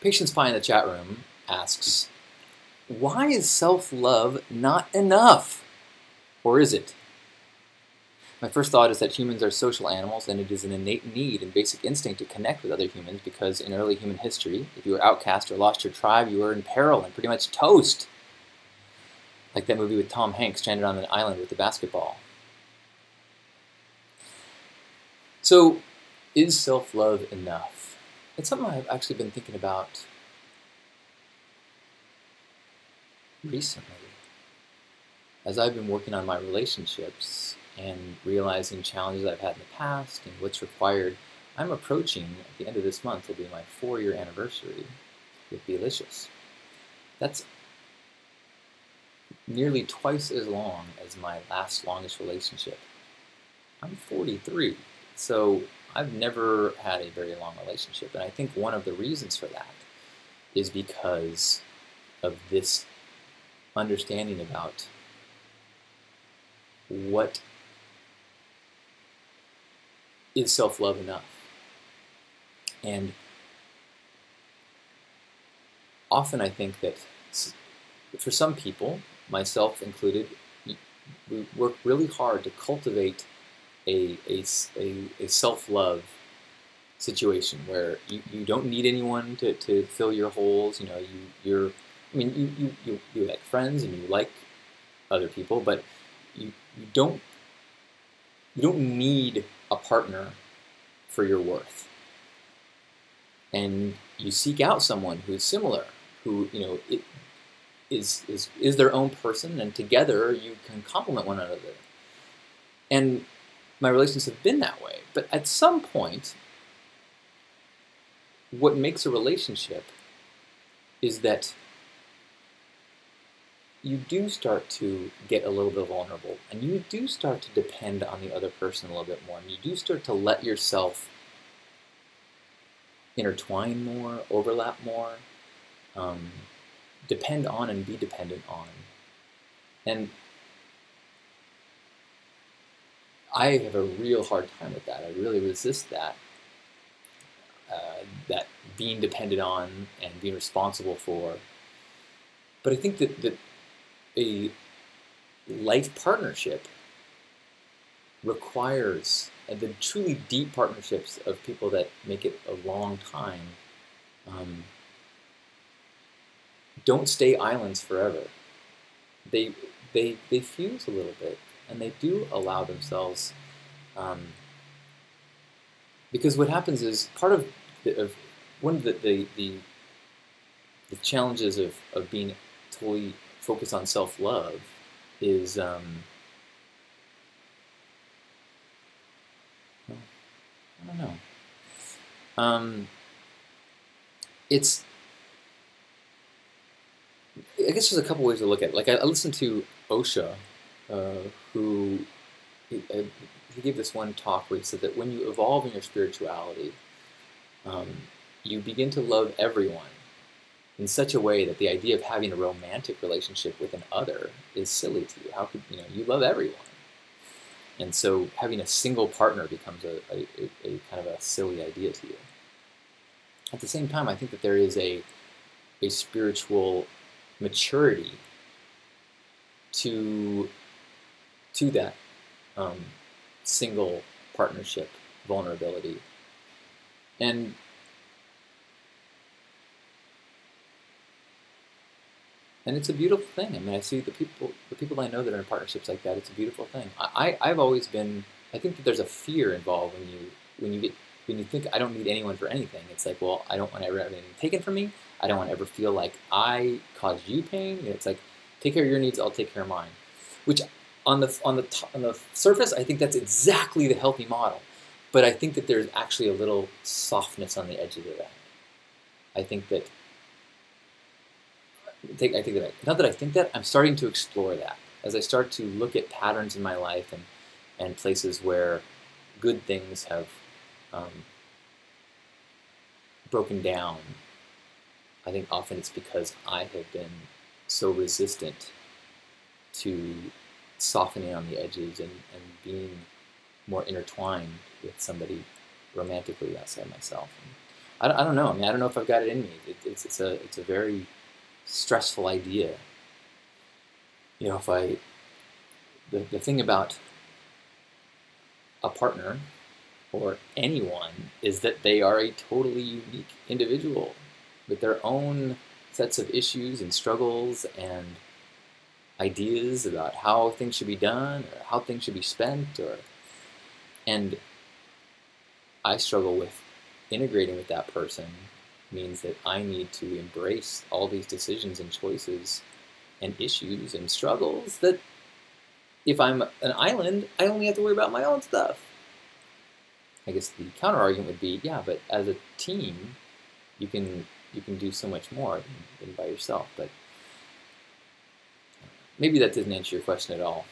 Patience Pie in the chat room asks, why is self-love not enough? Or is it? My first thought is that humans are social animals, and it is an innate need and basic instinct to connect with other humans, because in early human history, if you were outcast or lost your tribe, you were in peril and pretty much toast. Like that movie with Tom Hanks stranded on an island with the basketball. So, is self-love enough? It's something I've actually been thinking about recently. As I've been working on my relationships and realizing challenges I've had in the past and what's required, I'm approaching, at the end of this month, will be my 4-year anniversary with Belicious. That's nearly twice as long as my last longest relationship. I'm 43, so I've never had a very long relationship, and I think one of the reasons for that is because of this understanding about what is self-love enough. And often I think that for some people, myself included, we work really hard to cultivate a self-love situation where you don't need anyone to fill your holes. You know, you like friends and you like other people, but you don't need a partner for your worth. And you seek out someone who's similar, who is their own person, and together you can complement one another. And my relationships have been that way. But at some point, what makes a relationship is that you do start to get a little bit vulnerable, and you do start to depend on the other person a little bit more, and you do start to let yourself intertwine more, overlap more, depend on and be dependent on. And I have a real hard time with that. I really resist that, that being dependent on and being responsible for. But I think that a life partnership requires, the truly deep partnerships of people that make it a long time, don't stay islands forever. They fuse a little bit, and they do allow themselves, because what happens is part of one of the challenges of being totally focused on self-love is I don't know. I guess there's a couple ways to look at it. Like I listened to Osho, who he gave this one talk where he said that when you evolve in your spirituality, you begin to love everyone in such a way that the idea of having a romantic relationship with an other is silly to you. How could you love everyone? And so having a single partner becomes a kind of a silly idea to you. At the same time, I think that there is a spiritual maturity to that single partnership vulnerability. And it's a beautiful thing. I mean, I see the people I know that are in partnerships like that. It's a beautiful thing. I've always been. I think that there's a fear involved when you think I don't need anyone for anything. It's like, well, I don't want to ever have anything taken from me. I don't want to ever feel like I caused you pain. It's like, take care of your needs, I'll take care of mine. Which on the surface, I think that's exactly the healthy model. But I think that there's actually a little softness on the edges of that. I think that. Not that I think that, I'm starting to explore that. As I start to look at patterns in my life and places where good things have broken down, I think often it's because I have been so resistant to softening on the edges and being more intertwined with somebody romantically outside myself. I don't know. I mean, I don't know if I've got it in me. It's a very stressful idea. You know, the thing about a partner or anyone is that they are a totally unique individual with their own sets of issues and struggles and ideas about how things should be done or how things should be spent, and I struggle with integrating with that person means that I need to embrace all these decisions and choices and issues and struggles that if I'm an island, I only have to worry about my own stuff. I guess the counter argument would be, yeah, but as a team, you can do so much more than by yourself. But maybe that didn't answer your question at all.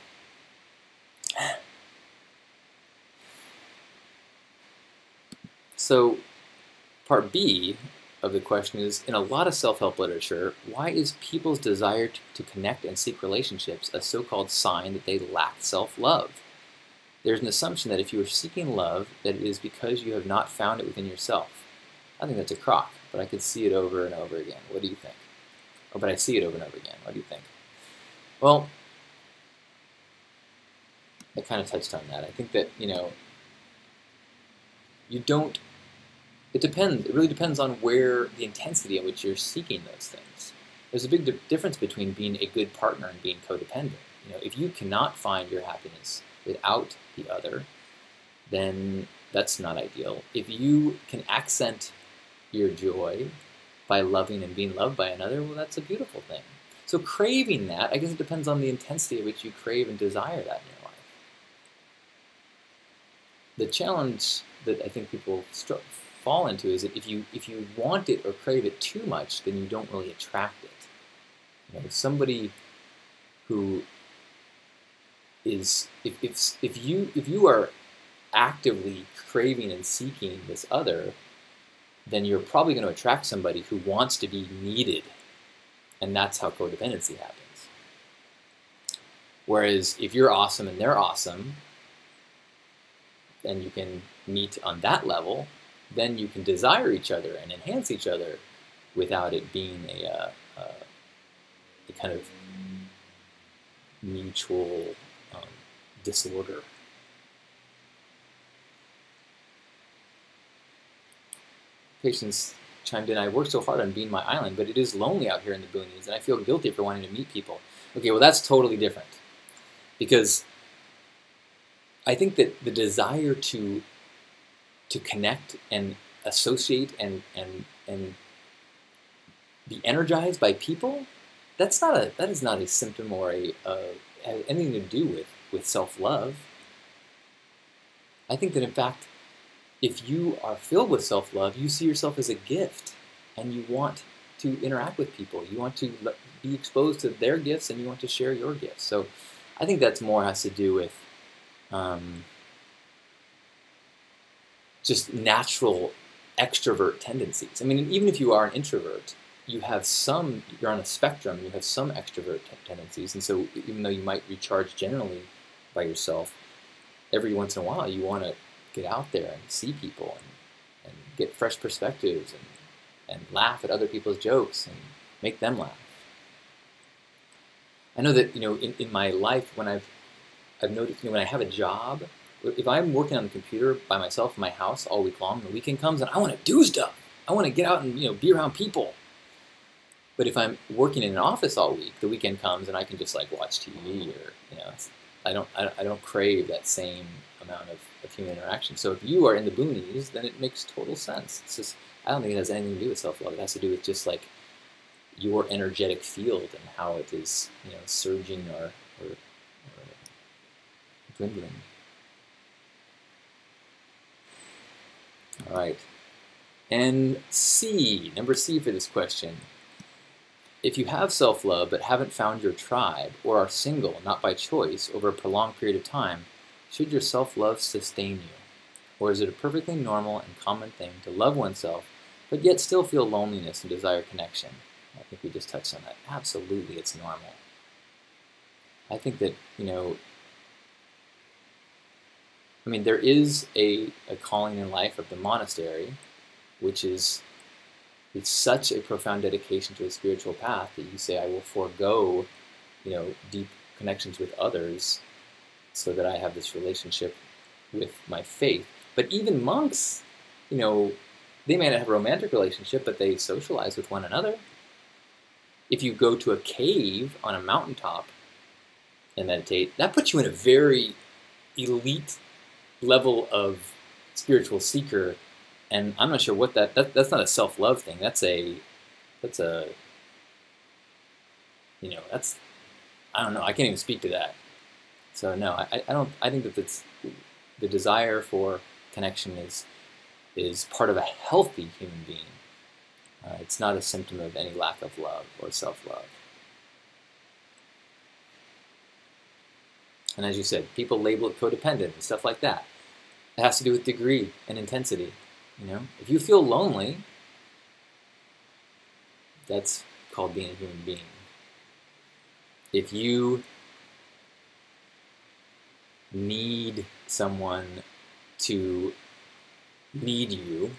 So part B of the question is, in a lot of self-help literature, why is people's desire to connect and seek relationships a so-called sign that they lack self-love? There's an assumption that if you are seeking love, that it is because you have not found it within yourself. I think that's a crock, but I could see it over and over again. What do you think? Oh, but I see it over and over again. What do you think? Well, I kind of touched on that. I think that, you don't, it depends. It really depends on where the intensity at which you're seeking those things. There's a big difference between being a good partner and being codependent. If you cannot find your happiness without the other, then that's not ideal. If you can accent your joy by loving and being loved by another, well, that's a beautiful thing. So craving that, I guess it depends on the intensity at which you crave and desire that in your life. The challenge that I think people fall into is that if you want it or crave it too much, then you don't really attract it. Somebody who is, if you are actively craving and seeking this other, then you're probably going to attract somebody who wants to be needed, and that's how codependency happens. Whereas if you're awesome and they're awesome, and you can meet on that level, then you can desire each other and enhance each other without it being a kind of mutual disorder. Patients chimed in, I worked so hard on being my island, but it is lonely out here in the boonies, and I feel guilty for wanting to meet people. Okay, well, that's totally different. Because I think that the desire to connect and associate and be energized by people, that is not a symptom or has anything to do with self-love. I think that in fact, if you are filled with self-love, you see yourself as a gift, and you want to interact with people. You want to be exposed to their gifts, and you want to share your gifts. So I think that's more has to do with just natural extrovert tendencies. I mean, even if you are an introvert, you're on a spectrum, and you have some extrovert tendencies. And so even though you might recharge generally by yourself, every once in a while you want to get out there and see people and get fresh perspectives and laugh at other people's jokes and make them laugh. I know that in my life, when I've noticed, when I have a job, if I'm working on the computer by myself in my house all week long, the weekend comes and I want to do stuff. I want to get out and be around people. But if I'm working in an office all week, the weekend comes and I can just like watch TV or I don't crave that same amount of human interaction. So if you are in the boonies, then it makes total sense. It's just, I don't think it has anything to do with self-love. It has to do with just like your energetic field and how it is surging or dwindling. All right. And C, number C for this question. If you have self-love but haven't found your tribe or are single, not by choice, over a prolonged period of time, should your self-love sustain you? Or is it a perfectly normal and common thing to love oneself but yet still feel loneliness and desire connection? I think we just touched on that. Absolutely, it's normal. I think that, there is a calling in life of the monastery, which is it's such a profound dedication to a spiritual path that you say, I will forego, deep connections with others so that I have this relationship with my faith. But even monks, they may not have a romantic relationship, but they socialize with one another. If you go to a cave on a mountaintop and meditate, that puts you in a very elite level of spiritual seeker. And I'm not sure what that's not a self-love thing. That's I don't know. I can't even speak to that. So no, I think that the desire for connection is part of a healthy human being. It's not a symptom of any lack of love or self-love. And as you said, people label it codependent and stuff like that. It has to do with degree and intensity. If you feel lonely, that's called being a human being. If you need someone to need you,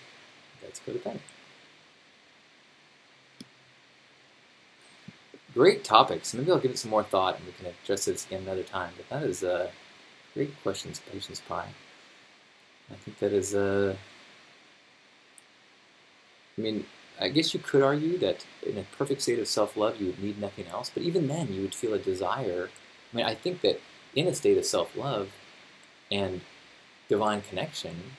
that's codependent. Great topics. Maybe I'll give it some more thought and we can address this again another time. But that is great questions, Patience Pie. I think that is I guess you could argue that in a perfect state of self-love, you would need nothing else. But even then, you would feel a desire. I think that in a state of self-love and divine connection,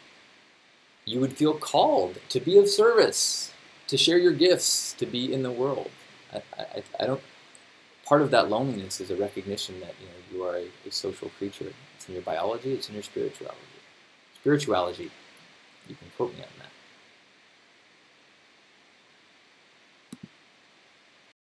you would feel called to be of service, to share your gifts, to be in the world. I don't. Part of that loneliness is a recognition that you are a social creature. It's in your biology. It's in your spirituality. Spirituality. You can quote me on that.